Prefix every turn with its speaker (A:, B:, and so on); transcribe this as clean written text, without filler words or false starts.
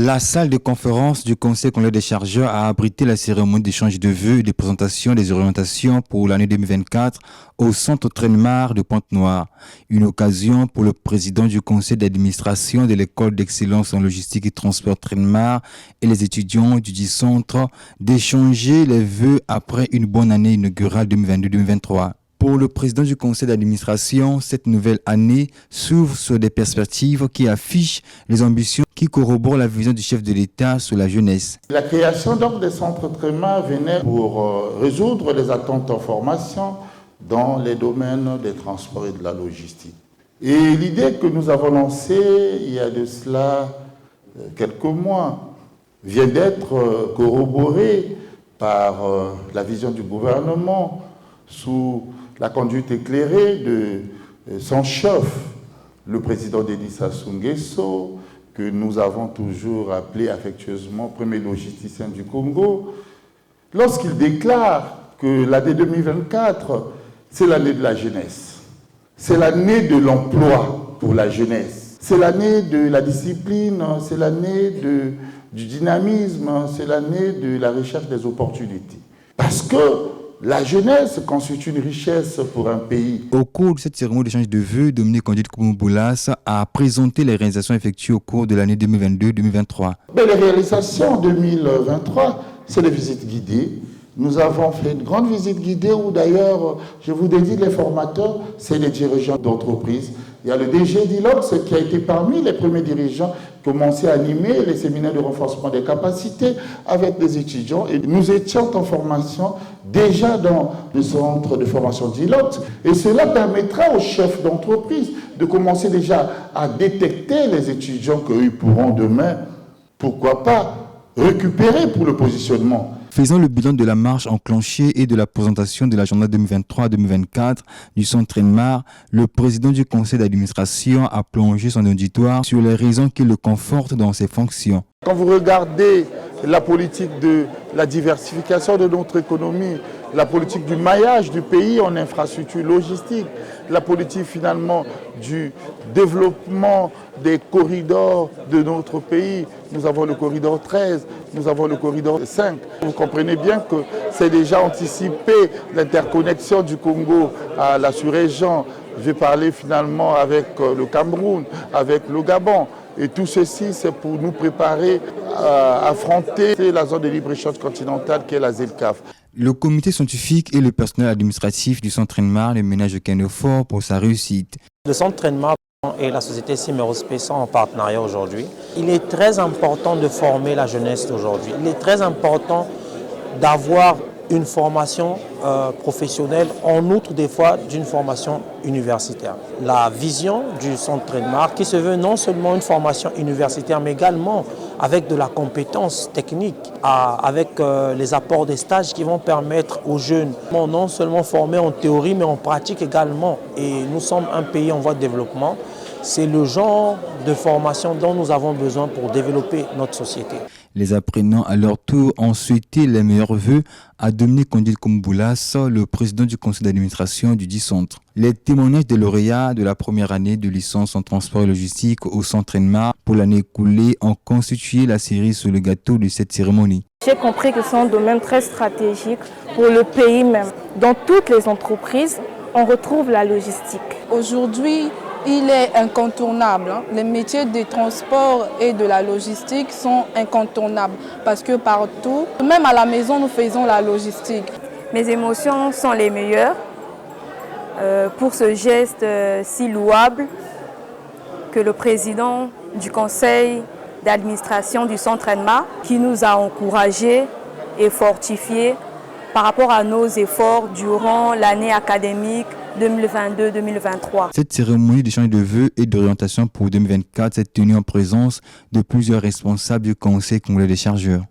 A: La salle de conférence du Conseil congolais des chargeurs a abrité la cérémonie d'échange de vœux et de présentation des orientations pour l'année 2024 au centre Trenmar de Pointe-Noire. Une occasion pour le président du conseil d'administration de l'école d'excellence en logistique et transport Trenmar et les étudiants du dit centre d'échanger les vœux après une bonne année inaugurale 2022-2023. Pour le président du conseil d'administration, cette nouvelle année s'ouvre sur des perspectives qui affichent les ambitions qui corroborent la vision du chef de l'État sur la jeunesse.
B: La création donc des centres Trenmar venait pour résoudre les attentes en formation dans les domaines des transports et de la logistique. Et l'idée que nous avons lancée il y a de cela quelques mois vient d'être corroborée par la vision du gouvernement sous la conduite éclairée de son chef, le président Denis Sassou Nguesso, que nous avons toujours appelé affectueusement premier logisticien du Congo, lorsqu'il déclare que l'année 2024, c'est l'année de la jeunesse. C'est l'année de l'emploi pour la jeunesse. C'est l'année de la discipline, c'est l'année du dynamisme, c'est l'année de la recherche des opportunités. Parce que la jeunesse constitue une richesse pour un pays. Au cours de cette cérémonie d'échange de vœux, Dominique Kondit-Koumboulas a présenté les réalisations effectuées au cours de l'année 2022-2023. Les réalisations 2023, c'est les visites guidées. Nous avons fait une grande visite guidée où d'ailleurs, je vous dédie les formateurs, c'est les dirigeants d'entreprise. Il y a le DG d'ILOX qui a été parmi les premiers dirigeants qui ont commencé à animer les séminaires de renforcement des capacités avec des étudiants. Et nous étions en formation déjà dans le centre de formation d'ILOX. Et cela permettra aux chefs d'entreprise de commencer déjà à détecter les étudiants qu'ils pourront demain, pourquoi pas, récupérer pour le positionnement. Faisant le bilan de la marche enclenchée et de la présentation de l'agenda 2023-2024 du centre Trenmar, le président du conseil d'administration a plongé son auditoire sur les raisons qui le confortent dans ses fonctions. Quand vous regardez la politique de la diversification de notre économie, la politique du maillage du pays en infrastructure logistique, la politique finalement du développement des corridors de notre pays. Nous avons le corridor 13, nous avons le corridor 5. Vous comprenez bien que c'est déjà anticipé l'interconnexion du Congo à la sous-région. Je vais parler finalement avec le Cameroun, avec le Gabon. Et tout ceci, c'est pour nous préparer à affronter la zone de libre-échange continentale qui est la ZLCAF. Le comité scientifique et le personnel administratif du centre Trenmar le ménagent aucun effort pour sa réussite.
C: Le centre Trenmar et la société Cimerospace sont en partenariat aujourd'hui. Il est très important de former la jeunesse d'aujourd'hui. Il est très important d'avoir une formation professionnelle, en outre des fois d'une formation universitaire. La vision du centre Trenmar qui se veut non seulement une formation universitaire, mais également avec de la compétence technique, avec les apports des stages qui vont permettre aux jeunes non seulement formés en théorie, mais en pratique également. Et nous sommes un pays en voie de développement. C'est le genre de formation dont nous avons besoin pour développer notre société.
A: Les apprenants, à leur tour, ont souhaité les meilleurs vœux à Dominique Kondit-Koumboulas, le président du conseil d'administration du dit centre. Les témoignages des lauréats de la première année de licence en transport et logistique au centre Trenmar pour l'année écoulée ont constitué la série sur le gâteau de cette cérémonie.
D: J'ai compris que c'est un domaine très stratégique pour le pays même. Dans toutes les entreprises, on retrouve la logistique.
E: Aujourd'hui, il est incontournable. Les métiers des transports et de la logistique sont incontournables parce que partout, même à la maison, nous faisons la logistique.
D: Mes émotions sont les meilleures pour ce geste si louable que le président du conseil d'administration du centre Trenmar qui nous a encouragés et fortifiés par rapport à nos efforts durant l'année académique 2022-2023.
A: Cette cérémonie d'échange de vœux et d'orientation pour 2024 s'est tenue en présence de plusieurs responsables du Conseil congolais des chargeurs.